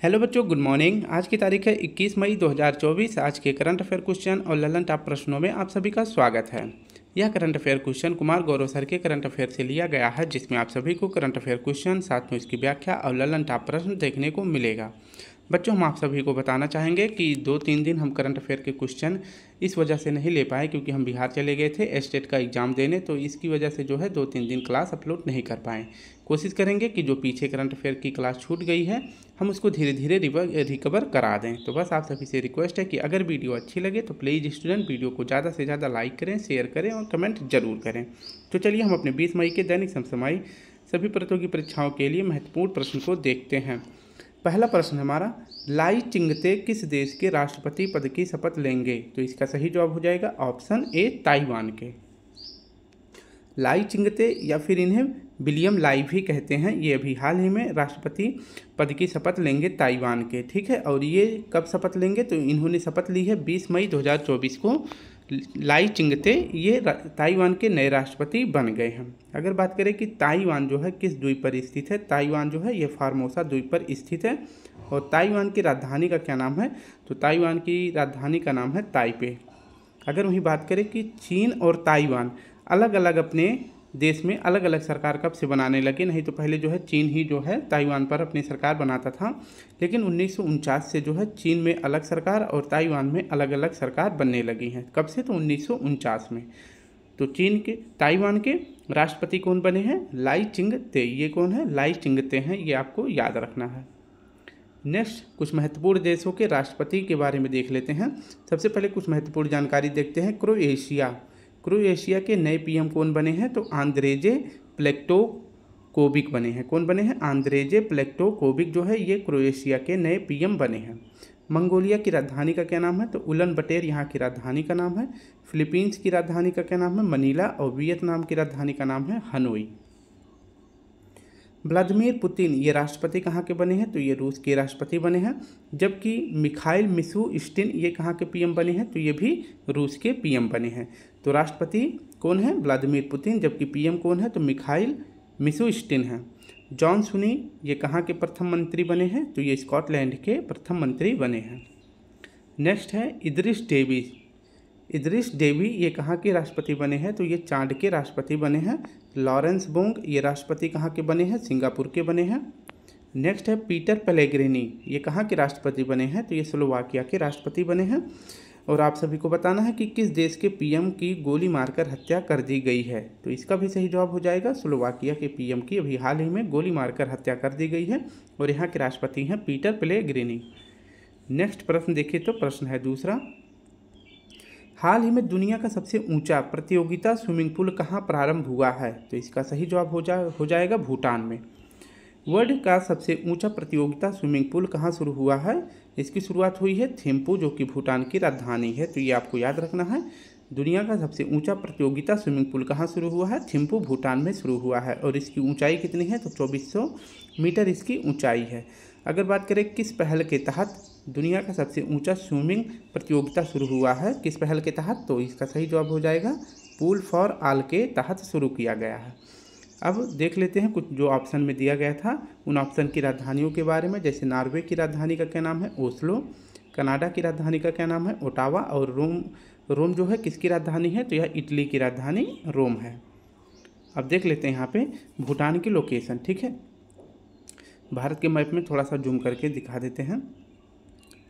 Hello बच्चों, good morning. आज की तारीख है 21 मई 2024। आज के करंट अफेयर क्वेश्चन और ललन टॉप प्रश्नों में आप सभी का स्वागत है। यह current affair question Kumar Gaurav sir के करंट अफेयर से लिया गया है, जिसमें आप सभी को करंट अफेयर क्वेश्चन, साथ में उसकी व्याख्या और ललन टॉप प्रश्न देखने को मिलेगा। बच्चों, हम आप सभी को बताना चाहेंगे कि 2-3 दिन हम करंट अफेयर के क्वेश्चन इस वजह से नहीं ले पाए क्योंकि हम बिहार चले गए थे स्टेट का एग्ज़ाम देने, तो इसकी वजह से जो है 2-3 दिन क्लास अपलोड नहीं कर पाए। कोशिश करेंगे कि जो पीछे करंट अफेयर की क्लास छूट गई है हम उसको धीरे धीरे रिकवर करा दें। तो बस आप सभी से रिक्वेस्ट है कि अगर वीडियो अच्छी लगे तो प्लीज़ स्टूडेंट वीडियो को ज़्यादा से ज़्यादा लाइक करें, शेयर करें और कमेंट जरूर करें। तो चलिए हम अपने 20 मई के दैनिक समसामयिक सभी प्रतियोगी परीक्षाओं के लिए महत्वपूर्ण प्रश्न को देखते हैं। पहला प्रश्न हमारा, लाई चिंगते किस देश के राष्ट्रपति पद की शपथ लेंगे? तो इसका सही जवाब हो जाएगा ऑप्शन ए, ताइवान के। लाई चिंगते या फिर इन्हें विलियम लाई भी कहते हैं, ये अभी हाल ही में राष्ट्रपति पद की शपथ लेंगे ताइवान के। ठीक है, और ये कब शपथ लेंगे? तो इन्होंने शपथ ली है 20 मई 2024 को। लाई चिंगते ये ताइवान के नए राष्ट्रपति बन गए हैं। अगर बात करें कि ताइवान जो है किस द्वीप पर स्थित है, ताइवान जो है ये फार्मोसा द्वीप पर स्थित है। और ताइवान की राजधानी का क्या नाम है? तो ताइवान की राजधानी का नाम है ताइपे। अगर वहीं बात करें कि चीन और ताइवान अलग अलग अपने देश में अलग अलग सरकार कब से बनाने लगे, नहीं तो पहले जो है चीन ही जो है ताइवान पर अपनी सरकार बनाता था, लेकिन 1949 से जो है चीन में अलग सरकार और ताइवान में अलग अलग सरकार बनने लगी हैं। कब से? तो 1949 में। तो चीन के ताइवान के राष्ट्रपति कौन बने हैं? लाई चिंगते। ये कौन है? लाई चिंगते हैं, ये आपको याद रखना है। नेक्स्ट, कुछ महत्वपूर्ण देशों के राष्ट्रपति के बारे में देख लेते हैं। सबसे पहले कुछ महत्वपूर्ण जानकारी देखते हैं। क्रोएशिया के नए पीएम कौन बने हैं? तो आंद्रेजे प्लेटोकोविक बने हैं। कौन बने हैं? आंद्रेजे प्लेटोकोविक जो है ये क्रोएशिया के नए पीएम बने हैं। मंगोलिया की राजधानी का क्या नाम है? तो उलन बटेर यहाँ की राजधानी का नाम है। फिलीपींस की राजधानी का क्या नाम है? मनीला। और वियतनाम की राजधानी का नाम है हनोई। व्लादिमीर पुतिन ये राष्ट्रपति कहाँ के बने हैं? तो ये रूस के राष्ट्रपति बने हैं। जबकि मिखाइल मिशुस्टिन ये कहाँ के पीएम बने हैं? तो ये भी रूस के पीएम बने हैं। तो राष्ट्रपति कौन है? Vladimir Putin. जबकि पीएम कौन है? तो मिखाइल मिशुस्टिन है। जॉन सुनी ये कहाँ के प्रथम मंत्री बने हैं? तो ये स्कॉटलैंड के प्रथम मंत्री बने हैं। नेक्स्ट है इदरिस डेबी ये कहाँ के राष्ट्रपति बने हैं? तो ये चाड के राष्ट्रपति बने हैं। लॉरेंस बोंग ये राष्ट्रपति कहाँ के बने हैं? सिंगापुर के बने हैं। नेक्स्ट है पीटर पेलेग्रिनी ये कहाँ के राष्ट्रपति बने हैं? तो ये स्लोवाकिया के राष्ट्रपति बने हैं। और आप सभी को बताना है कि किस देश के पीएम की गोली मारकर हत्या कर दी गई है? तो इसका भी सही जवाब हो जाएगा स्लोवाकिया के पीएम की अभी हाल ही में गोली मारकर हत्या कर दी गई है और यहाँ के राष्ट्रपति हैं पीटर पेलेग्रिनी। नेक्स्ट प्रश्न देखिए, तो प्रश्न है दूसरा, हाल ही में दुनिया का सबसे ऊंचा प्रतियोगिता स्विमिंग पूल कहाँ प्रारंभ हुआ है? तो इसका सही जवाब हो जाएगा भूटान में। वर्ल्ड का सबसे ऊंचा प्रतियोगिता स्विमिंग पूल कहाँ शुरू हुआ है? इसकी शुरुआत हुई है थिम्पू, जो कि भूटान की राजधानी है। तो ये आपको याद रखना है। दुनिया का सबसे ऊंचा प्रतियोगिता स्विमिंग पूल कहाँ शुरू हुआ है? थिम्पू, भूटान में शुरू हुआ है। और इसकी ऊंचाई कितनी है? तो 2400 मीटर इसकी ऊंचाई है। अगर बात करें किस पहल के तहत दुनिया का सबसे ऊंचा स्विमिंग प्रतियोगिता शुरू हुआ है, किस पहल के तहत? तो इसका सही जवाब हो जाएगा पूल फॉर ऑल के तहत शुरू किया गया है। अब देख लेते हैं कुछ जो ऑप्शन में दिया गया था उन ऑप्शन की राजधानियों के बारे में। जैसे नॉर्वे की राजधानी का क्या नाम है? ओस्लो। कनाडा की राजधानी का क्या नाम है? ओटावा। और रोम जो है किसकी राजधानी है? तो यह इटली की राजधानी रोम है। अब देख लेते हैं यहाँ पे भूटान की लोकेशन। ठीक है, भारत के मैप में थोड़ा सा जूम करके दिखा देते हैं।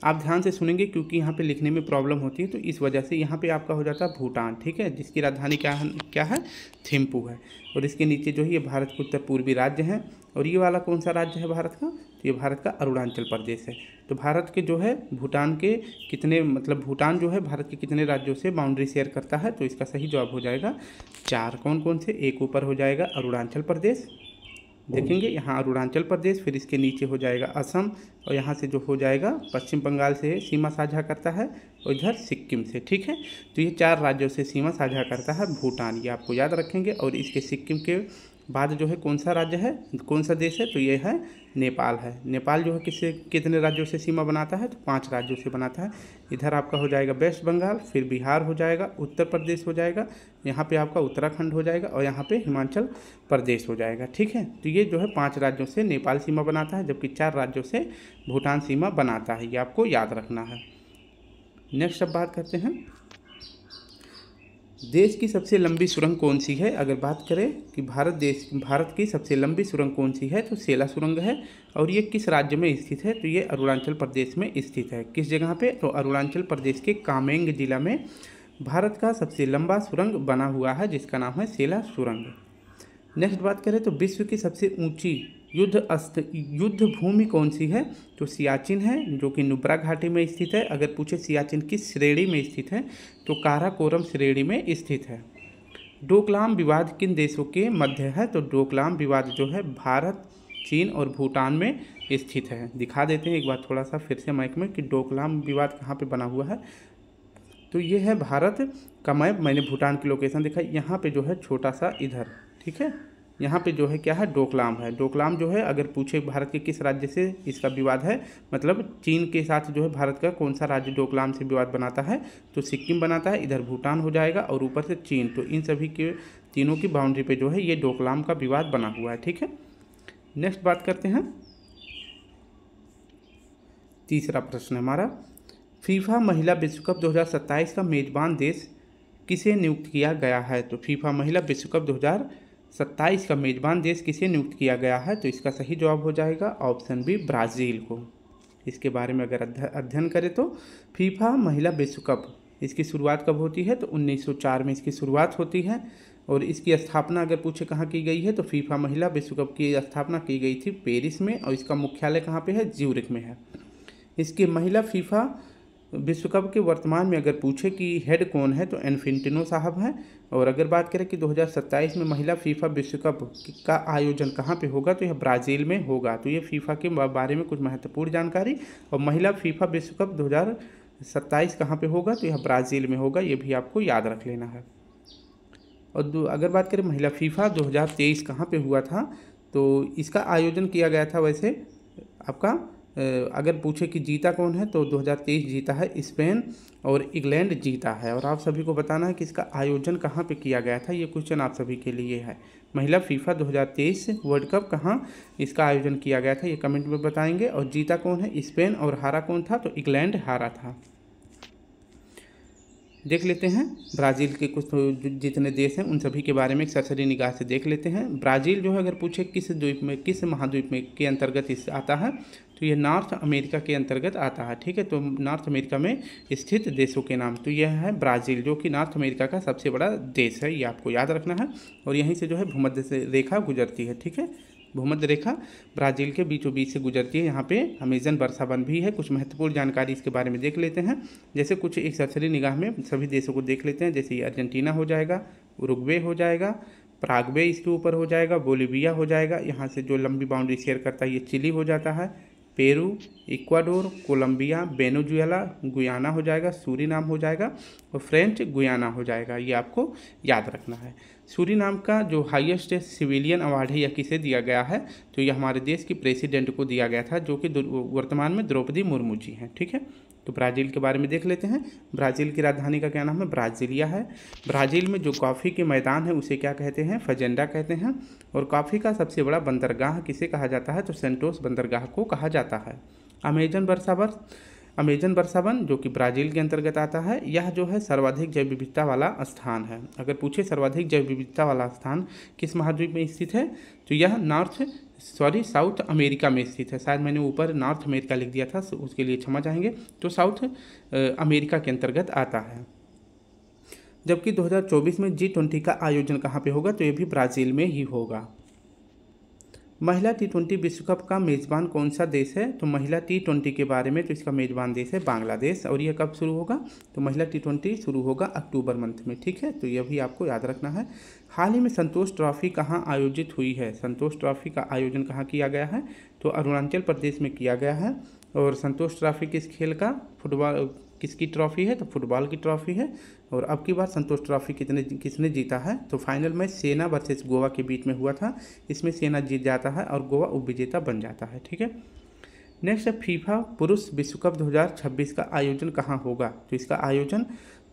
आप ध्यान से सुनेंगे क्योंकि यहाँ पे लिखने में प्रॉब्लम होती है, तो इस वजह से यहाँ पे आपका हो जाता है भूटान। ठीक है, जिसकी राजधानी क्या है? थिम्पू है। और इसके नीचे जो है ये भारत के उत्तर पूर्वी राज्य हैं। और ये वाला कौन सा राज्य है भारत का? तो ये भारत का अरुणाचल प्रदेश है। तो भारत के जो है भूटान के कितने भूटान जो है भारत के कितने राज्यों से बाउंड्री शेयर करता है? तो इसका सही जवाब हो जाएगा 4। कौन कौन से? एक ऊपर हो जाएगा अरुणाचल प्रदेश, देखेंगे यहाँ अरुणाचल प्रदेश, फिर इसके नीचे हो जाएगा असम, और यहाँ से जो हो जाएगा पश्चिम बंगाल से सीमा साझा करता है, और इधर सिक्किम से। ठीक है, तो ये 4 राज्यों से सीमा साझा करता है भूटान, ये आपको याद रखेंगे। और इसके सिक्किम के बाद जो है कौन सा राज्य है, कौन सा देश है, तो ये है नेपाल है। नेपाल जो है किससे कितने राज्यों से सीमा बनाता है, तो 5 राज्यों से बनाता है। इधर आपका हो जाएगा वेस्ट बंगाल, फिर बिहार हो जाएगा, उत्तर प्रदेश हो जाएगा, यहाँ पे आपका उत्तराखंड हो जाएगा और यहाँ पे हिमाचल प्रदेश हो जाएगा। ठीक है, तो ये जो है 5 राज्यों से नेपाल सीमा बनाता है, जबकि 4 राज्यों से भूटान सीमा बनाता है। ये आपको याद रखना है। नेक्स्ट अब बात करते हैं, देश की सबसे लंबी सुरंग कौन सी है। अगर बात करें कि भारत की सबसे लंबी सुरंग कौन सी है, तो सेला सुरंग है। और ये किस राज्य में स्थित है, तो ये अरुणाचल प्रदेश में स्थित है। किस जगह पे, तो अरुणाचल प्रदेश के कामेंग जिला में भारत का सबसे लंबा सुरंग बना हुआ है, जिसका नाम है सेला सुरंग। नेक्स्ट बात करें तो विश्व की सबसे ऊंची युद्ध भूमि कौन सी है, तो सियाचिन है, जो कि नुब्रा घाटी में स्थित है। अगर पूछे सियाचिन किस श्रेणी में स्थित है, तो काराकोरम श्रेणी में स्थित है। डोकलाम विवाद किन देशों के मध्य है, तो डोकलाम विवाद जो है भारत, चीन और भूटान में स्थित है। दिखा देते हैं एक बार थोड़ा सा फिर से माइक में कि डोकलाम विवाद कहाँ पे बना हुआ है। तो ये है भारत का मैप, मैंने भूटान की लोकेशन दिखाई, यहाँ पे जो है छोटा सा इधर, ठीक है, यहाँ पे जो है क्या है, डोकलाम है। डोकलाम जो है अगर पूछे भारत के किस राज्य से इसका विवाद है, मतलब चीन के साथ जो है भारत का कौन सा राज्य डोकलाम से विवाद बनाता है, तो सिक्किम बनाता है, इधर भूटान हो जाएगा और ऊपर से चीन। तो इन सभी के तीनों की बाउंड्री पे जो है ये डोकलाम का विवाद बना हुआ है। ठीक है, नेक्स्ट बात करते हैं, तीसरा प्रश्न हमारा, फीफा महिला विश्व कप 2027 का मेजबान देश किसे नियुक्त किया गया है। तो फीफा महिला विश्व कप 2027 का मेजबान देश किसे नियुक्त किया गया है, तो इसका सही जवाब हो जाएगा ऑप्शन बी, ब्राज़ील को। इसके बारे में अगर अध्ययन करें तो फीफा महिला विश्व कप इसकी शुरुआत कब होती है, तो 1904 में इसकी शुरुआत होती है। और इसकी स्थापना अगर पूछे कहाँ की गई है, तो फीफा महिला विश्व कप की स्थापना की गई थी पेरिस में, और इसका मुख्यालय कहाँ पे है, ज्यूरिख में है। इसके महिला फीफा विश्व कप के वर्तमान में अगर पूछे कि हेड कौन है, तो इन्फेंटिनो साहब हैं। और अगर बात करें कि 2027 में महिला फीफा विश्व कप का आयोजन कहाँ पे होगा, तो यह ब्राज़ील में होगा। तो ये फीफा के बारे में कुछ महत्वपूर्ण जानकारी। और महिला फीफा विश्व कप 2027 कहाँ पे होगा, तो यह ब्राज़ील में होगा, ये भी आपको याद रख लेना है। और अगर बात करें महिला फीफा 2023 कहाँ पे हुआ था, तो इसका आयोजन किया गया था वैसे आपका अगर पूछे कि जीता कौन है, तो 2023 जीता है स्पेन और इंग्लैंड जीता है। और आप सभी को बताना है कि इसका आयोजन कहाँ पे किया गया था, ये क्वेश्चन आप सभी के लिए है। महिला फीफा 2023 वर्ल्ड कप कहाँ इसका आयोजन किया गया था, ये कमेंट में बताएंगे। और जीता कौन है, स्पेन, और हारा कौन था, तो इंग्लैंड हारा था। देख लेते हैं ब्राज़ील के कुछ जितने देश हैं उन सभी के बारे में एक सरसरी निगाह से देख लेते हैं। ब्राज़ील जो है अगर पूछे किस द्वीप में, किस महाद्वीप में के अंतर्गत इस आता है, तो ये नॉर्थ अमेरिका के अंतर्गत आता है। ठीक है, तो नॉर्थ अमेरिका में स्थित देशों के नाम, तो यह है ब्राज़ील, जो कि नॉर्थ अमेरिका का सबसे बड़ा देश है, ये आपको याद रखना है। और यहीं से जो है भूमध्य से रेखा गुजरती है। ठीक है, भूमध्य रेखा ब्राज़ील के बीचों बीच से गुजरती है। यहाँ पे अमेजन वर्षावन भी है। कुछ महत्वपूर्ण जानकारी इसके बारे में देख लेते हैं, जैसे कुछ एक सरसरी निगाह में सभी देशों को देख लेते हैं। जैसे ये अर्जेंटीना हो जाएगा, उरुग्वे हो जाएगा, पराग्वे इसके ऊपर हो जाएगा, बोलीविया हो जाएगा, यहाँ से जो लंबी बाउंड्री शेयर करता है ये चिली हो जाता है, Peru, Ecuador, Colombia, Venezuela, Guyana हो जाएगा, सूरीनाम हो जाएगा और फ्रेंच गुयाना हो जाएगा, ये आपको याद रखना है। सूरीनाम का जो हाईएस्ट सिविलियन अवार्ड है यह किसे दिया गया है, तो यह हमारे देश की प्रेसिडेंट को दिया गया था, जो कि वर्तमान में द्रौपदी मुर्मू जी हैं। ठीक है, तो ब्राज़ील के बारे में देख लेते हैं। ब्राज़ील की राजधानी का क्या नाम है, ब्राज़ीलिया है। ब्राज़ील में जो कॉफ़ी के मैदान है उसे क्या कहते हैं, फजेंडा कहते हैं। और कॉफ़ी का सबसे बड़ा बंदरगाह किसे कहा जाता है, तो सेंटोस बंदरगाह को कहा जाता है। अमेजन वर्षावन जो कि ब्राज़ील के अंतर्गत आता है, यह जो है सर्वाधिक जैव विविधता वाला स्थान है। अगर पूछे सर्वाधिक जैव विविधता वाला स्थान किस महाद्वीप में स्थित है, तो यह साउथ अमेरिका में स्थित है। शायद मैंने ऊपर नॉर्थ अमेरिका लिख दिया था, उसके लिए क्षमा चाहेंगे। तो साउथ अमेरिका के अंतर्गत आता है। जबकि 2024 में G20 का आयोजन कहाँ पे होगा, तो ये भी ब्राज़ील में ही होगा। महिला T20 विश्व कप का मेज़बान कौन सा देश है, तो महिला T20 के बारे में, तो इसका मेज़बान देश है बांग्लादेश। और यह कब शुरू होगा, तो महिला T20 शुरू होगा अक्टूबर मंथ में। ठीक है, तो यह भी आपको याद रखना है। हाल ही में संतोष ट्रॉफी कहाँ आयोजित हुई है, संतोष ट्रॉफी का आयोजन कहाँ किया गया है, तो अरुणाचल प्रदेश में किया गया है। और संतोष ट्रॉफी किस खेल का, फुटबॉल किसकी ट्रॉफी है? तो फुटबॉल की ट्रॉफी है। और अब की बार संतोष ट्रॉफी किसने जीता है? तो फाइनल मैच सेना वर्सेस गोवा के बीच में हुआ था। इसमें सेना जीत जाता है और गोवा उपविजेता बन जाता है। ठीक है। नेक्स्ट है फीफा पुरुष विश्व कप 2026 का आयोजन कहाँ होगा? तो इसका आयोजन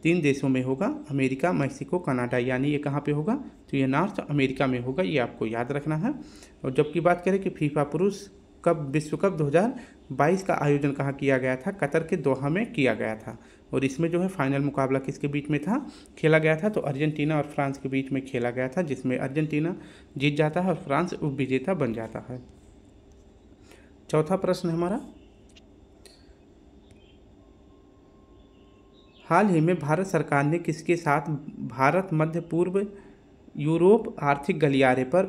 3 देशों में होगा, अमेरिका, मैक्सिको, कनाडा। यानी ये कहाँ पे होगा? तो ये नॉर्थ अमेरिका में होगा, ये आपको याद रखना है। और जबकि बात करें कि फीफा पुरुष विश्व कप 2022 का आयोजन कहाँ किया गया था? कतर के दोहा में किया गया था। और इसमें जो है फाइनल मुकाबला किसके बीच में था खेला गया था? तो अर्जेंटीना और फ्रांस के बीच में खेला गया था, जिसमें अर्जेंटीना जीत जाता है और फ्रांस उपविजेता बन जाता है। चौथा प्रश्न है हमारा, हाल ही में भारत सरकार ने किसके साथ भारत मध्य पूर्व यूरोप आर्थिक गलियारे पर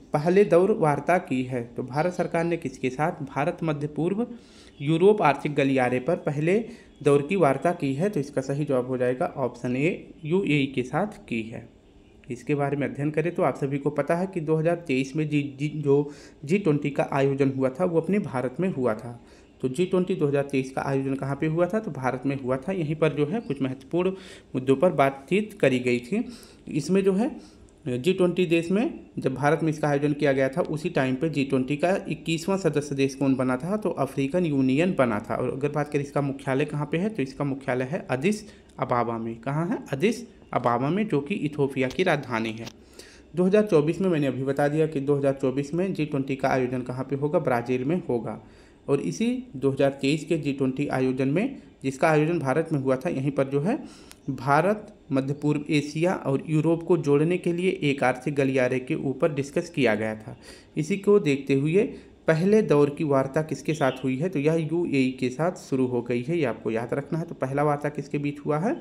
पहले दौर वार्ता की है? तो भारत सरकार ने किसके साथ भारत मध्य पूर्व यूरोप आर्थिक गलियारे पर पहले दौर की वार्ता की है? तो इसका सही जवाब हो जाएगा ऑप्शन ए, यूएई के साथ की है। इसके बारे में अध्ययन करें तो आप सभी को पता है कि 2023 में G20 का आयोजन हुआ था वो अपने भारत में हुआ था। तो G20 2023 का आयोजन कहाँ पे हुआ था? तो भारत में हुआ था। यहीं पर जो है कुछ महत्वपूर्ण मुद्दों पर बातचीत करी गई थी। इसमें जो है G20 देश में जब भारत में इसका आयोजन किया गया था उसी टाइम पे G20 का 21वां सदस्य देश कौन बना था? तो अफ्रीकन यूनियन बना था। और अगर बात करें इसका मुख्यालय कहाँ पे है? तो इसका मुख्यालय है अदिस अबाबा में। कहाँ है? अदिस अबाबा में, जो कि इथोपिया की राजधानी है। 2024 में मैंने अभी बता दिया कि 2024 में G20 का आयोजन कहाँ पे होगा? ब्राज़ील में होगा। और इसी 2023 के G20 आयोजन में जिसका आयोजन भारत में हुआ था, यहीं पर जो है भारत मध्य पूर्व एशिया और यूरोप को जोड़ने के लिए एक आर्थिक गलियारे के ऊपर डिस्कस किया गया था। इसी को देखते हुए पहले दौर की वार्ता किसके साथ हुई है? तो यह यूएई के साथ शुरू हो गई है, ये आपको याद रखना है। तो पहला वार्ता किसके बीच हुआ है?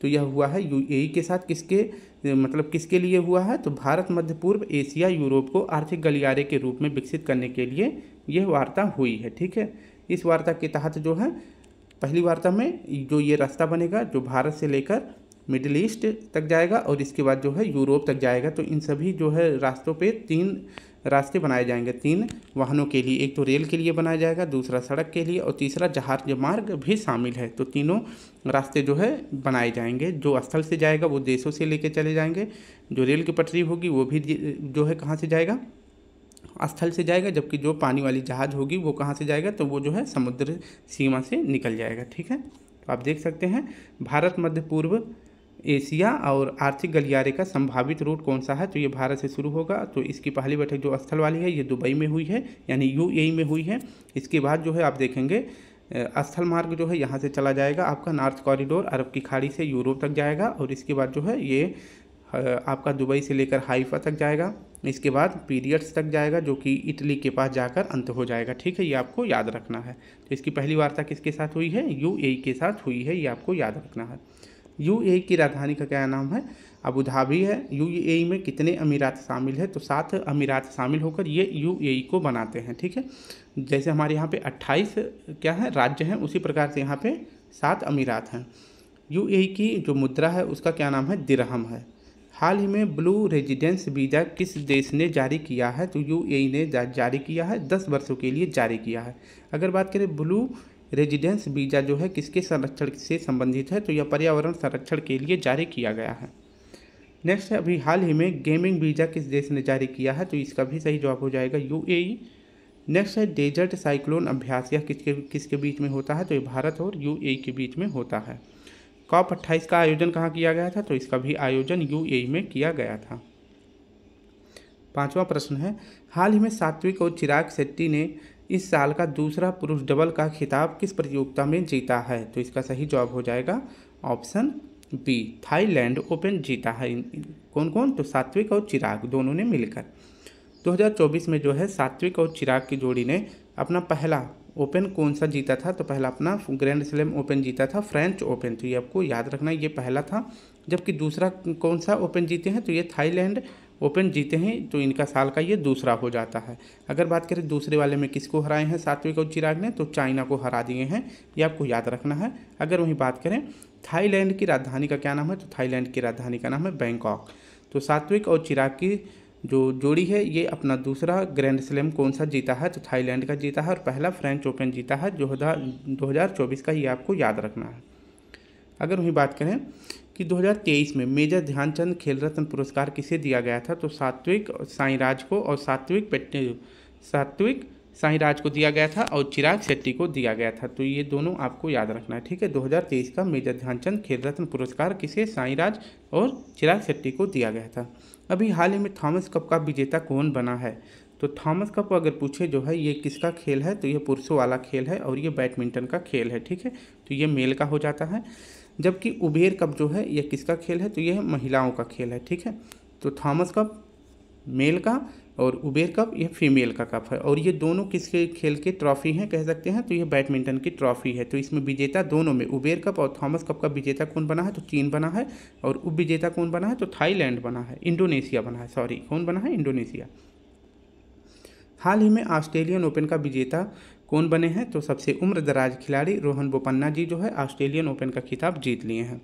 तो यह हुआ है यूएई के साथ। किसके लिए हुआ है? तो भारत मध्य पूर्व एशिया यूरोप को आर्थिक गलियारे के रूप में विकसित करने के लिए यह वार्ता हुई है। ठीक है। इस वार्ता के तहत जो है पहली वार्ता में जो ये रास्ता बनेगा जो भारत से लेकर मिडिल ईस्ट तक जाएगा और इसके बाद जो है यूरोप तक जाएगा। तो इन सभी जो है रास्तों पे 3 रास्ते बनाए जाएंगे 3 वाहनों के लिए। एक तो रेल के लिए बनाया जाएगा, दूसरा सड़क के लिए और तीसरा जहाज मार्ग भी शामिल है। तो तीनों रास्ते जो है बनाए जाएंगे। जो स्थल से जाएगा वो देशों से लेके चले जाएंगे, जो रेल की पटरी होगी वो भी जो है कहाँ से जाएगा? स्थल से जाएगा, जबकि जो पानी वाली जहाज होगी वो कहाँ से जाएगा? तो वो जो है समुद्र सीमा से निकल जाएगा। ठीक है। तो आप देख सकते हैं भारत मध्य पूर्व एशिया और आर्थिक गलियारे का संभावित रूट कौन सा है? तो ये भारत से शुरू होगा। तो इसकी पहली बैठक जो स्थल वाली है ये दुबई में हुई है, यानी यूएई में हुई है। इसके बाद जो है आप देखेंगे स्थल मार्ग जो है यहाँ से चला जाएगा आपका नॉर्थ कॉरिडोर, अरब की खाड़ी से यूरोप तक जाएगा। और इसके बाद जो है ये आपका दुबई से लेकर हाइफा तक जाएगा। इसके बाद पीरियड्स तक जाएगा जो कि इटली के पास जाकर अंत हो जाएगा। ठीक है, ये आपको याद रखना है। तो इसकी पहली वार्ता किसके साथ हुई है? यूएई के साथ हुई है, ये आपको याद रखना है। यूएई की राजधानी का क्या नाम है? अबू धाबी है। यूएई में कितने अमीरात शामिल है? तो 7 अमीरात शामिल होकर ये यूएई को बनाते हैं। ठीक है, जैसे हमारे यहाँ पे 28 क्या है राज्य हैं, उसी प्रकार से यहाँ पे 7 अमीरात हैं। यूएई की जो मुद्रा है उसका क्या नाम है? दिरहम है। हाल ही में ब्लू रेजिडेंस वीज़ा किस देश ने जारी किया है? तो यूएई ने जारी किया है, 10 वर्षों के लिए जारी किया है। अगर बात करें ब्लू रेजिडेंस वीज़ा जो है किसके संरक्षण से संबंधित है? तो यह पर्यावरण संरक्षण के लिए जारी किया गया है। नेक्स्ट है अभी हाल ही में गेमिंग वीज़ा किस देश ने जारी किया है? तो इसका भी सही जवाब हो जाएगा यूएई। नेक्स्ट है डेजर्ट साइक्लोन अभ्यास, यह किसके बीच में होता है? तो ये भारत और यूएई के बीच में होता है। COP 28 का आयोजन कहाँ किया गया था? तो इसका भी आयोजन यूएई में किया गया था। 5वां प्रश्न है, हाल ही में सात्विक और चिराग शेट्टी ने इस साल का दूसरा पुरुष डबल का खिताब किस प्रतियोगिता में जीता है? तो इसका सही जवाब हो जाएगा ऑप्शन बी, थाईलैंड ओपन जीता है। कौन कौन? तो सात्विक और चिराग दोनों ने मिलकर। 2024 में जो है सात्विक और चिराग की जोड़ी ने अपना पहला ओपन कौन सा जीता था? तो पहला अपना ग्रैंड स्लैम ओपन जीता था, फ्रेंच ओपन। तो ये आपको याद रखना है, ये पहला था। जबकि दूसरा कौन सा ओपन जीते हैं? तो ये थाईलैंड ओपन जीते हैं। तो इनका साल का ये दूसरा हो जाता है। अगर बात करें दूसरे वाले में किसको हराए हैं सात्विक और चिराग ने? तो चाइना को हरा दिए हैं, ये आपको याद रखना है। अगर वहीं बात करें थाईलैंड की राजधानी का क्या नाम है? तो थाईलैंड की राजधानी का नाम है बैंकॉक। तो सात्विक और चिराग की जो जोड़ी है ये अपना दूसरा ग्रैंड स्लैम कौन सा जीता है, तो थाईलैंड का जीता है, और पहला फ्रेंच ओपन जीता है जो 2024 का, ये आपको याद रखना है। अगर वहीं बात करें कि 2023 में मेजर ध्यानचंद खेल रत्न पुरस्कार किसे दिया गया था, तो सात्विक साईराज को, और सात्विक साईराज को दिया गया था और चिराग शेट्टी को दिया गया था। तो ये दोनों आपको याद रखना है, ठीक है। 2023 का मेजर ध्यानचंद खेल रत्न पुरस्कार किसे, साईराज और चिराग शेट्टी को दिया गया था। अभी हाल ही में थॉमस कप का विजेता कौन बना है, तो थॉमस कप अगर पूछे जो है ये किसका खेल है, तो ये पुरुषों वाला खेल है और ये बैडमिंटन का खेल है, ठीक है। तो ये मेल का हो जाता है। जबकि उबेर कप जो है ये किसका खेल है, तो ये महिलाओं का खेल है, ठीक है। तो थॉमस कप मेल का और उबेर कप ये फीमेल का कप है, और ये दोनों किसके खेल के ट्रॉफी हैं कह सकते हैं, तो ये बैडमिंटन की ट्रॉफी है। तो इसमें विजेता दोनों में उबेर कप और थॉमस कप का विजेता कौन बना है, तो चीन बना है, और उप विजेता कौन बना है, तो थाईलैंड बना है, इंडोनेशिया बना है, सॉरी कौन बना है, इंडोनेशिया। हाल ही में ऑस्ट्रेलियन ओपन का विजेता कौन बने हैं, तो सबसे उम्रदराज खिलाड़ी रोहन बोपन्ना जी जो है ऑस्ट्रेलियन ओपन का खिताब जीत लिए हैं।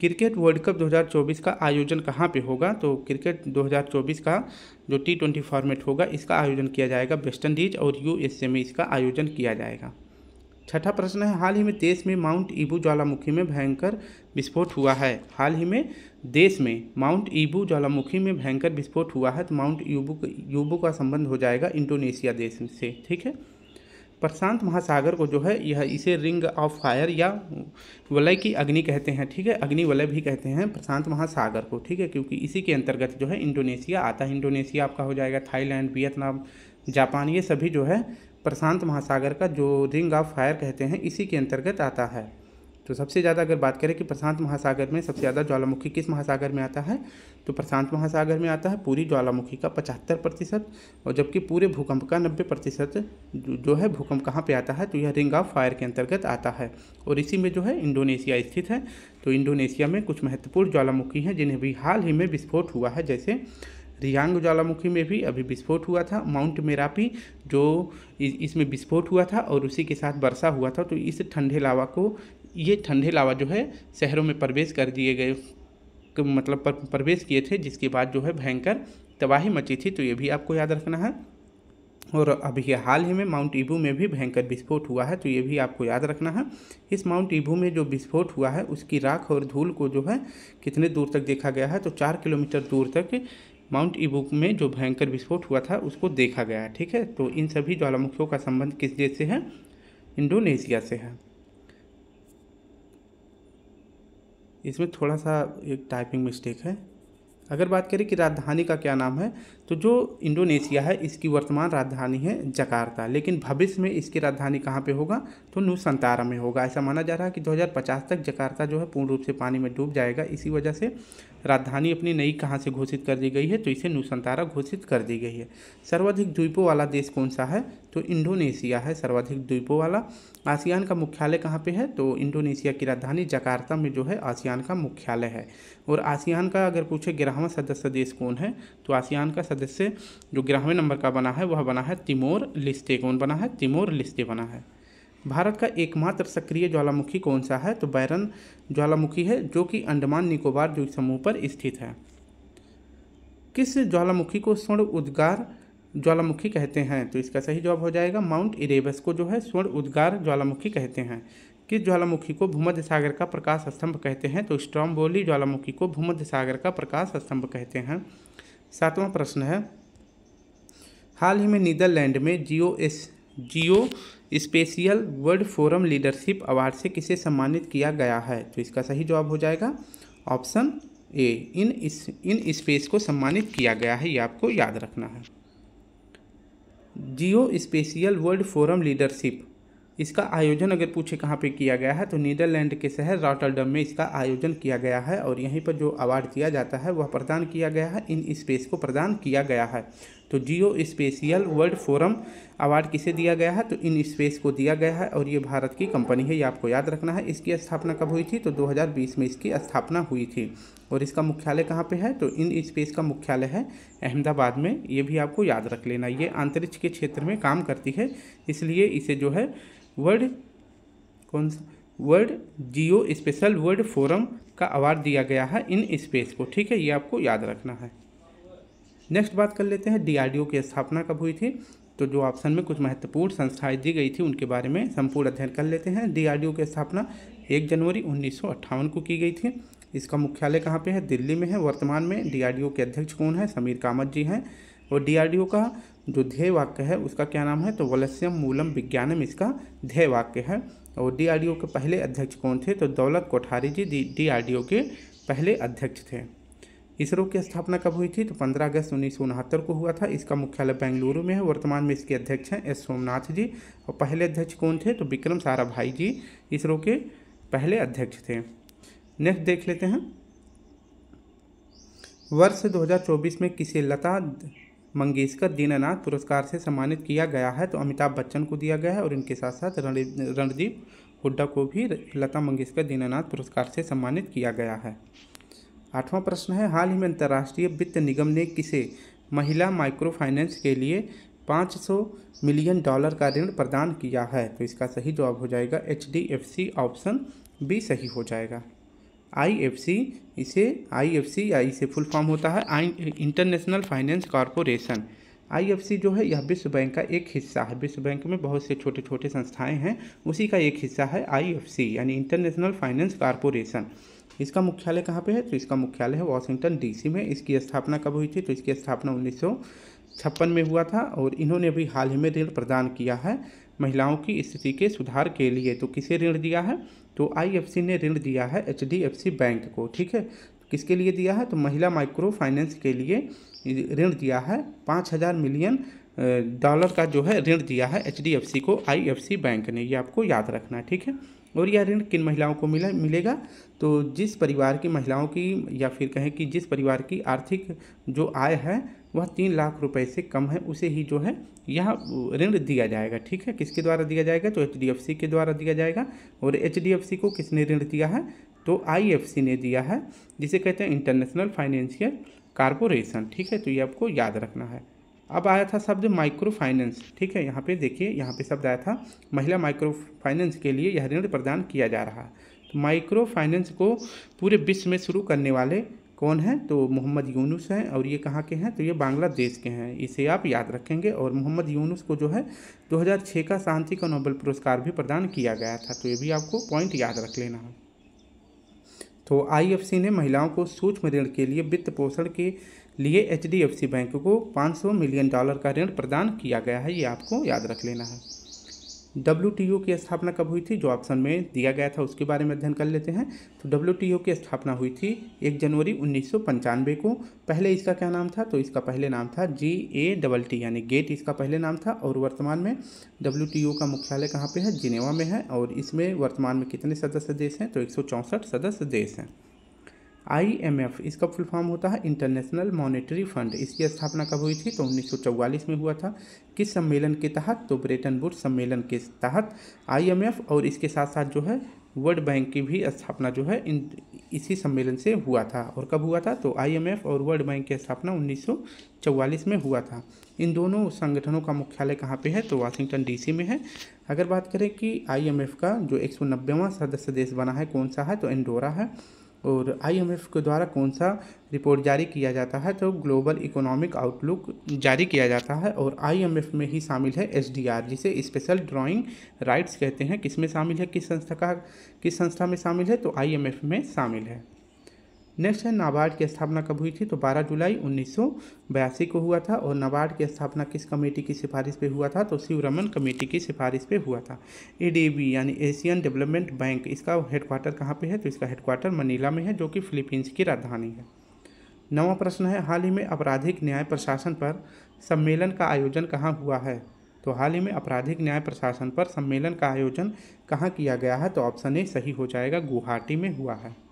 क्रिकेट वर्ल्ड कप 2024 का आयोजन कहाँ पे होगा, तो क्रिकेट 2024 का जो T20 फॉर्मेट होगा इसका आयोजन किया जाएगा वेस्ट इंडीज और USA में इसका आयोजन किया जाएगा। छठा प्रश्न है, हाल ही में देश में माउंट ईबू ज्वालामुखी में भयंकर विस्फोट हुआ है। हाल ही में देश में माउंट ईबू ज्वालामुखी में भयंकर विस्फोट हुआ है, तो माउंट ईबू का संबंध हो जाएगा इंडोनेशिया देश से, ठीक है। प्रशांत महासागर को जो है यह इसे रिंग ऑफ फायर या वलय की अग्नि कहते हैं, ठीक है, अग्नि वलय भी कहते हैं प्रशांत महासागर को, ठीक है, क्योंकि इसी के अंतर्गत जो है इंडोनेशिया आता है। इंडोनेशिया आपका हो जाएगा थाईलैंड, वियतनाम, जापान, ये सभी जो है प्रशांत महासागर का जो रिंग ऑफ फायर कहते हैं इसी के अंतर्गत आता है। तो सबसे ज़्यादा अगर बात करें कि प्रशांत महासागर में सबसे ज़्यादा ज्वालामुखी किस महासागर में आता है, तो प्रशांत महासागर में आता है पूरी ज्वालामुखी का 75%, और जबकि पूरे भूकंप का 90% जो है भूकंप कहाँ पे आता है, तो यह रिंग ऑफ फायर के अंतर्गत आता है, और इसी में जो है इंडोनेशिया स्थित है। तो इंडोनेशिया में कुछ महत्वपूर्ण ज्वालामुखी हैं जिन्हें भी हाल ही में विस्फोट हुआ है, जैसे रियांग ज्वालामुखी में भी अभी विस्फोट हुआ था, माउंट मेरापी जो इसमें विस्फोट हुआ था और उसी के साथ वर्षा हुआ था। तो इस ठंडे लावा को, ये ठंडे लावा जो है शहरों में प्रवेश कर दिए गए, मतलब प्रवेश किए थे, जिसके बाद जो है भयंकर तबाही मची थी। तो ये भी आपको याद रखना है। और अभी हाल ही में माउंट ईबू में भी भयंकर विस्फोट हुआ है, तो ये भी आपको याद रखना है। इस माउंट ईबू में जो विस्फोट हुआ है उसकी राख और धूल को जो है कितने दूर तक देखा गया है, तो 4 किलोमीटर दूर तक माउंट ईबू में जो भयंकर विस्फोट हुआ था उसको देखा गया है, ठीक है। तो इन सभी ज्वालामुखियों का संबंध किस देश से है, इंडोनेशिया से है। इसमें थोड़ा सा एक टाइपिंग मिस्टेक है। अगर बात करें कि राजधानी का क्या नाम है, तो जो इंडोनेशिया है इसकी वर्तमान राजधानी है जकार्ता, लेकिन भविष्य में इसकी राजधानी कहाँ पे होगा, तो नुसंतारा में होगा। ऐसा माना जा रहा है कि 2050 तक जकार्ता जो है पूर्ण रूप से पानी में डूब जाएगा। इसी वजह से राजधानी अपनी नई कहाँ से घोषित कर दी गई है, तो इसे नुसंतारा घोषित कर दी गई है। सर्वाधिक द्वीपों वाला देश कौन सा है, तो इंडोनेशिया है सर्वाधिक द्वीपों वाला। आसियान का मुख्यालय कहाँ पे है, तो इंडोनेशिया की राजधानी जकार्ता में जो है आसियान का मुख्यालय है। और आसियान का अगर पूछे 11वां सदस्य देश कौन है, तो आसियान का सदस्य जो 11वें नंबर का बना है वह बना है तिमोर लिस्टे। कौन बना है, तिमोर लिस्टे बना है। भारत का एकमात्र सक्रिय ज्वालामुखी कौन सा है, तो बैरन ज्वालामुखी है जो कि अंडमान निकोबार द्वीप समूह पर स्थित है। किस ज्वालामुखी को स्वर्ण उद्गार ज्वालामुखी कहते हैं, तो इसका सही जवाब हो जाएगा माउंट इरेबस को जो है स्वर्ण उद्गार ज्वालामुखी कहते हैं। किस ज्वालामुखी को भूमध्य सागर का प्रकाश स्तंभ कहते हैं, तो स्ट्रोम्बोली ज्वालामुखी को भूमध्य सागर का प्रकाश स्तंभ कहते हैं। 7वां प्रश्न है, हाल ही में नीदरलैंड में geospatial world forum leadership award से किसे सम्मानित किया गया है, तो इसका सही जवाब हो जाएगा ऑप्शन ए, इन स्पेस को सम्मानित किया गया है, ये आपको याद रखना है। जियो स्पेशियल वर्ल्ड फोरम लीडरशिप, इसका आयोजन अगर पूछे कहाँ पे किया गया है, तो नीदरलैंड के शहर रॉटरडम में इसका आयोजन किया गया है, और यहीं पर जो अवार्ड दिया जाता है वह प्रदान किया गया है, इन स्पेस को प्रदान किया गया है। तो जियो स्पेशियल वर्ल्ड फोरम अवार्ड किसे दिया गया है, तो इन स्पेस को दिया गया है, और ये भारत की कंपनी है, ये आपको याद रखना है। इसकी स्थापना कब हुई थी, तो 2020 में इसकी स्थापना हुई थी। और इसका मुख्यालय कहाँ पे है, तो इन स्पेस का मुख्यालय है अहमदाबाद में, ये भी आपको याद रख लेना। ये अंतरिक्ष के क्षेत्र में काम करती है, इसलिए इसे जो है वर्ल्ड जियो स्पेशल वर्ल्ड फोरम का अवार्ड दिया गया है इन स्पेस को, ठीक है, ये आपको याद रखना है। नेक्स्ट बात कर लेते हैं डीआरडीओ की स्थापना कब हुई थी। तो जो ऑप्शन में कुछ महत्वपूर्ण संस्थाएं दी गई थी उनके बारे में संपूर्ण अध्ययन कर लेते हैं। डीआरडीओ की स्थापना 1 जनवरी 1958 को की गई थी। इसका मुख्यालय कहाँ पे है? दिल्ली में है। वर्तमान में डीआरडीओ के अध्यक्ष कौन है? समीर कामत जी हैं। और डीआरडीओ का जो ध्येय वाक्य है उसका क्या नाम है? तो वलस्यम मूलम विज्ञानम इसका ध्येय वाक्य है। और डीआरडीओ के पहले अध्यक्ष कौन थे? तो दौलत कोठारी जी डीआरडीओ के पहले अध्यक्ष थे। इसरो की स्थापना कब हुई थी? तो 15 अगस्त 1969 को हुआ था। इसका मुख्यालय बेंगलुरु में है। वर्तमान में इसके अध्यक्ष हैं एस सोमनाथ जी। और पहले अध्यक्ष कौन थे? तो विक्रम साराभाई जी इसरो के पहले अध्यक्ष थे। नेक्स्ट देख लेते हैं, वर्ष 2024 में किसे लता मंगेशकर दीननाथ पुरस्कार से सम्मानित किया गया है? तो अमिताभ बच्चन को दिया गया है और इनके साथ साथ रणदीप हुड्डा को भी लता मंगेशकर दीननाथ पुरस्कार से सम्मानित किया गया है। 8वां प्रश्न है, हाल ही में अंतर्राष्ट्रीय वित्त निगम ने किसे महिला माइक्रो फाइनेंस के लिए $500 मिलियन का ऋण प्रदान किया है? तो इसका सही जवाब हो जाएगा HDFC, ऑप्शन बी सही हो जाएगा। IFC या इसे फुल फॉर्म होता है इंटरनेशनल फाइनेंस कॉरपोरेशन। IFC जो है यह विश्व बैंक का एक हिस्सा है। विश्व बैंक में बहुत से छोटे छोटे संस्थाएं हैं, उसी का एक हिस्सा है IFC यानी इंटरनेशनल फाइनेंस कॉरपोरेशन। इसका मुख्यालय कहाँ पे है? तो इसका मुख्यालय है वाशिंगटन DC में। इसकी स्थापना कब हुई थी? तो इसकी स्थापना 1956 में हुआ था। और इन्होंने अभी हाल ही में ऋण प्रदान किया है महिलाओं की स्थिति के सुधार के लिए। तो किसे ऋण दिया है? तो IFC ने ऋण दिया है HDFC बैंक को। ठीक है, किसके लिए दिया है? तो महिला माइक्रो फाइनेंस के लिए ऋण दिया है। $5000 मिलियन का जो है ऋण दिया है HDFC को IFC बैंक ने। ये आपको याद रखना है। ठीक है, और यह ऋण किन महिलाओं को मिलेगा? तो जिस परिवार की महिलाओं की, या फिर कहें कि जिस परिवार की आर्थिक जो आय है वह 3 लाख रुपए से कम है, उसे ही जो है यह ऋण दिया जाएगा। ठीक है, किसके द्वारा दिया जाएगा? तो HDFC के द्वारा दिया जाएगा। और HDFC को किसने ऋण दिया है? तो IFC ने दिया है, जिसे कहते हैं इंटरनेशनल फाइनेंशियल कॉरपोरेशन। ठीक है, तो ये आपको याद रखना है। अब आया था शब्द माइक्रो फाइनेंस। ठीक है, यहाँ पे देखिए, यहाँ पे शब्द आया था महिला माइक्रो फाइनेंस के लिए यह ऋण प्रदान किया जा रहा है। तो माइक्रो फाइनेंस को पूरे विश्व में शुरू करने वाले कौन हैं? तो मोहम्मद यूनुस हैं। और ये कहाँ के हैं? तो ये बांग्लादेश के हैं। इसे आप याद रखेंगे। और मोहम्मद यूनुस को जो है 2006 का शांति का नोबेल पुरस्कार भी प्रदान किया गया था। तो ये भी आपको पॉइंट याद रख लेना है। तो IFC ने महिलाओं को सूक्ष्म ऋण के लिए वित्त पोषण के लिए HDFC बैंक को $500 मिलियन का ऋण प्रदान किया गया है। ये आपको याद रख लेना है। WTO की स्थापना कब हुई थी? जो ऑप्शन में दिया गया था उसके बारे में अध्ययन कर लेते हैं। तो WTO की स्थापना हुई थी 1 जनवरी 1995 को। पहले इसका क्या नाम था? तो इसका पहले नाम था GATT यानी गेट इसका पहले नाम था। और वर्तमान में WTO का मुख्यालय कहाँ पे है? जिनेवा में है। और इसमें वर्तमान में कितने सदस्य देश हैं? तो 164 सदस्य देश हैं। IMF इसका फुल फॉर्म होता है इंटरनेशनल मॉनेटरी फंड। इसकी स्थापना कब हुई थी? तो 1944 में हुआ था। किस सम्मेलन के तहत? तो ब्रेटन वुड्स सम्मेलन के तहत IMF और इसके साथ साथ जो है वर्ल्ड बैंक की भी स्थापना जो है इसी सम्मेलन से हुआ था। और कब हुआ था? तो IMF और वर्ल्ड बैंक की स्थापना 1944 में हुआ था। इन दोनों संगठनों का मुख्यालय कहाँ पे है? तो वाशिंगटन DC में है। अगर बात करें कि IMF का जो 190वां सदस्य देश बना है कौन सा है? तो एंडोरा है। और IMF के द्वारा कौन सा रिपोर्ट जारी किया जाता है? तो ग्लोबल इकोनॉमिक आउटलुक जारी किया जाता है। और IMF में ही शामिल है SDR, जिसे स्पेशल ड्राइंग राइट्स कहते हैं। किस में शामिल है? किस संस्था में शामिल है? तो IMF में शामिल है। नेक्स्ट है नाबार्ड की स्थापना कब हुई थी? तो 12 जुलाई 1982 को हुआ था। और नाबार्ड की स्थापना किस कमेटी की सिफारिश पे हुआ था? तो शिवरमन कमेटी की सिफारिश पे हुआ था। ADB यानी एशियन डेवलपमेंट बैंक, इसका हेडक्वार्टर कहाँ पे है? तो इसका हेडक्वार्टर मनीला में है, जो कि फिलीपींस की राजधानी है। 9वां प्रश्न है, हाल ही में आपराधिक न्याय प्रशासन पर सम्मेलन का आयोजन कहाँ हुआ है? तो हाल ही में आपराधिक न्याय प्रशासन पर सम्मेलन का आयोजन कहाँ किया गया है? तो ऑप्शन ए सही हो जाएगा, गुवाहाटी में हुआ है।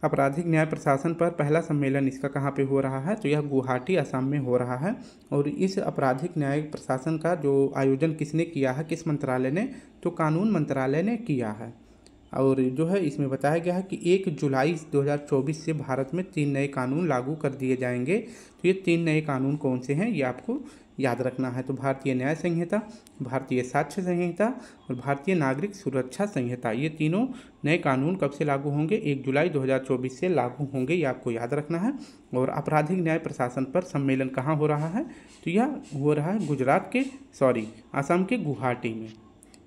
आपराधिक न्याय प्रशासन पर पहला सम्मेलन इसका कहाँ पे हो रहा है? तो यह गुवाहाटी असम में हो रहा है। और इस आपराधिक न्याय प्रशासन का जो आयोजन किसने किया है, किस मंत्रालय ने? तो कानून मंत्रालय ने किया है। और जो है इसमें बताया गया है कि 1 जुलाई 2024 से भारत में 3 नए कानून लागू कर दिए जाएंगे। तो ये 3 नए कानून कौन से हैं, ये आपको याद रखना है। तो भारतीय न्याय संहिता, भारतीय साक्ष्य संहिता और भारतीय नागरिक सुरक्षा संहिता, ये तीनों नए कानून कब से लागू होंगे? 1 जुलाई 2024 से लागू होंगे, ये आपको याद रखना है। और आपराधिक न्याय प्रशासन पर सम्मेलन कहाँ हो रहा है? तो यह हो रहा है असम के गुवाहाटी में।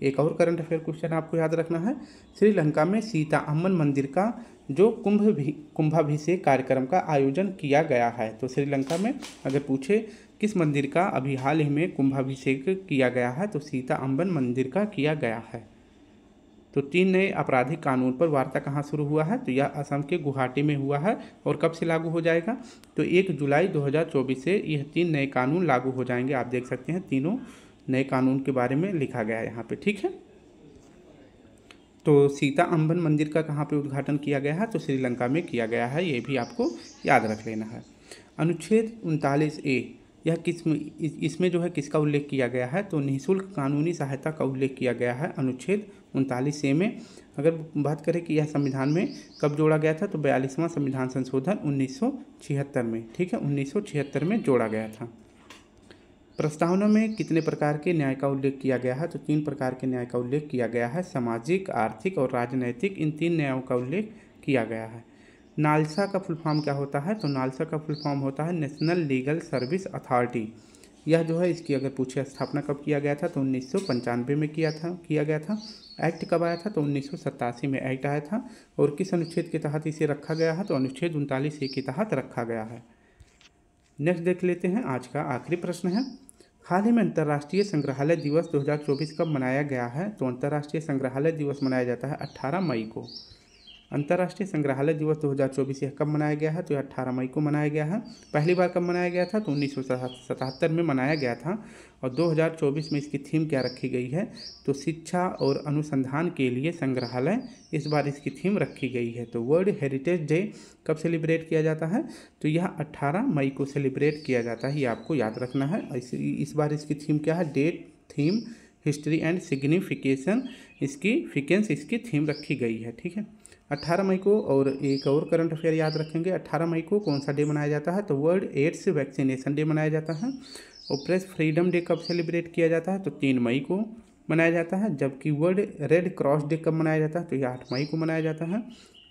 एक और करंट अफेयर क्वेश्चन आपको याद रखना है। श्रीलंका में सीता अम्बन मंदिर का जो कुंभाभिषेक कार्यक्रम का आयोजन किया गया है। तो श्रीलंका में अगर पूछे किस मंदिर का अभी हाल ही में कुंभाभिषेक किया गया है, तो सीता अम्बन मंदिर का किया गया है। तो 3 नए आपराधिक कानून पर वार्ता कहाँ शुरू हुआ है? तो यह असम के गुवाहाटी में हुआ है। और कब से लागू हो जाएगा? तो 1 जुलाई 2024 से यह 3 नए कानून लागू हो जाएंगे। आप देख सकते हैं तीनों नए कानून के बारे में लिखा गया है यहाँ पे, ठीक है। तो सीता अम्बन मंदिर का कहाँ पे उद्घाटन किया गया है? तो श्रीलंका में किया गया है, ये भी आपको याद रख लेना है। अनुच्छेद 39A यह इसमें जो है किसका उल्लेख किया गया है? तो निःशुल्क कानूनी सहायता का उल्लेख किया गया है अनुच्छेद 39A में। अगर बात करें कि यह संविधान में कब जोड़ा गया था, तो 42वां संविधान संशोधन 1976 में, ठीक है, 1976 में जोड़ा गया था। प्रस्तावना में कितने प्रकार के न्याय का उल्लेख किया गया है? तो 3 प्रकार के न्याय का उल्लेख किया गया है, सामाजिक, आर्थिक और राजनैतिक, इन 3 न्यायों का उल्लेख किया गया है। नालसा का फुल फॉर्म क्या होता है? तो नालसा का फुल फॉर्म होता है नेशनल लीगल सर्विस अथॉरिटी। यह जो है इसकी अगर पूछे स्थापना कब किया गया था, तो 1995 में किया गया था। एक्ट कब आया था? तो 1987 में एक्ट आया था। और किस अनुच्छेद के तहत इसे रखा गया है? तो अनुच्छेद 39A के तहत रखा गया है। नेक्स्ट देख लेते हैं, आज का आखिरी प्रश्न है, हाल ही में अंतर्राष्ट्रीय संग्रहालय दिवस 2024 कब मनाया गया है? तो अंतर्राष्ट्रीय संग्रहालय दिवस मनाया जाता है 18 मई को। अंतर्राष्ट्रीय संग्रहालय दिवस 2024 यह कब मनाया गया है? तो यह 18 मई को मनाया गया है। पहली बार कब मनाया गया था? तो 1977 में मनाया गया था। और 2024 में इसकी थीम क्या रखी गई है? तो शिक्षा और अनुसंधान के लिए संग्रहालय, इस बार इसकी थीम रखी गई है। तो वर्ल्ड हेरिटेज डे कब सेलिब्रेट किया जाता है? तो यह 18 मई को सेलिब्रेट किया जाता है, ये आपको याद रखना है। इस बार इसकी थीम क्या है? Date, theme, history and signification, इसकी थीम रखी गई है, ठीक है। 18 मई को, और एक और करंट अफेयर याद रखेंगे, 18 मई को कौन सा डे मनाया जाता है? तो वर्ल्ड एड्स वैक्सीनेशन डे मनाया जाता है। और प्रेस फ्रीडम डे कब सेलिब्रेट किया जाता है? तो 3 मई को मनाया जाता है। जबकि वर्ल्ड रेड क्रॉस डे कब मनाया जाता है? तो यह 8 मई को मनाया जाता है।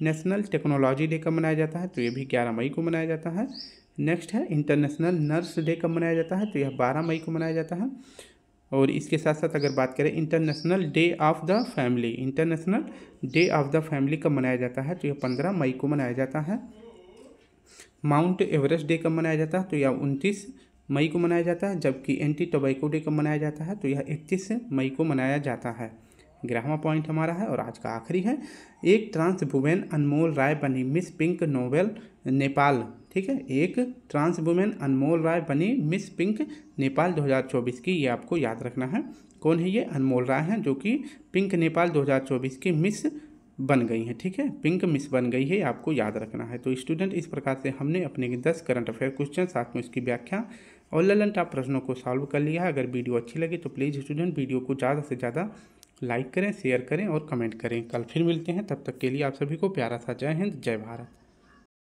नेशनल टेक्नोलॉजी डे कब मनाया जाता है? तो ये भी 11 मई को मनाया जाता है। नेक्स्ट है इंटरनेशनल नर्स डे कब मनाया जाता है? तो यह 12 मई को मनाया जाता है। और इसके साथ साथ अगर बात करें international day of the family कब मनाया जाता है? तो यह 15 मई को मनाया जाता है। माउंट एवरेस्ट डे कब मनाया जाता है? तो यह 29 मई को मनाया जाता है। जबकि एंटी टोबैको डे कब मनाया जाता है? तो यह 31 मई को मनाया जाता है। 11वां पॉइंट हमारा है और आज का आखिरी है, एक ट्रांस वुमेन अनमोल राय बनी मिस पिंक नोबेल नेपाल, ठीक है, एक ट्रांस वुमेन अनमोल राय बनी मिस पिंक नेपाल 2024 की, ये आपको याद रखना है। कौन है ये? अनमोल राय हैं, जो कि पिंक नेपाल 2024 की मिस बन गई हैं, ठीक है, पिंक मिस बन गई है, आपको याद रखना है। तो स्टूडेंट, इस प्रकार से हमने अपने 10 करंट अफेयर क्वेश्चन साथ में उसकी व्याख्या और ललन टॉप प्रश्नों को सॉल्व कर लिया है। अगर वीडियो अच्छी लगी तो प्लीज़ स्टूडेंट वीडियो को ज़्यादा से ज़्यादा लाइक करें, शेयर करें और कमेंट करें। कल फिर मिलते हैं, तब तक के लिए आप सभी को प्यारा सा जय हिंद, जय भारत।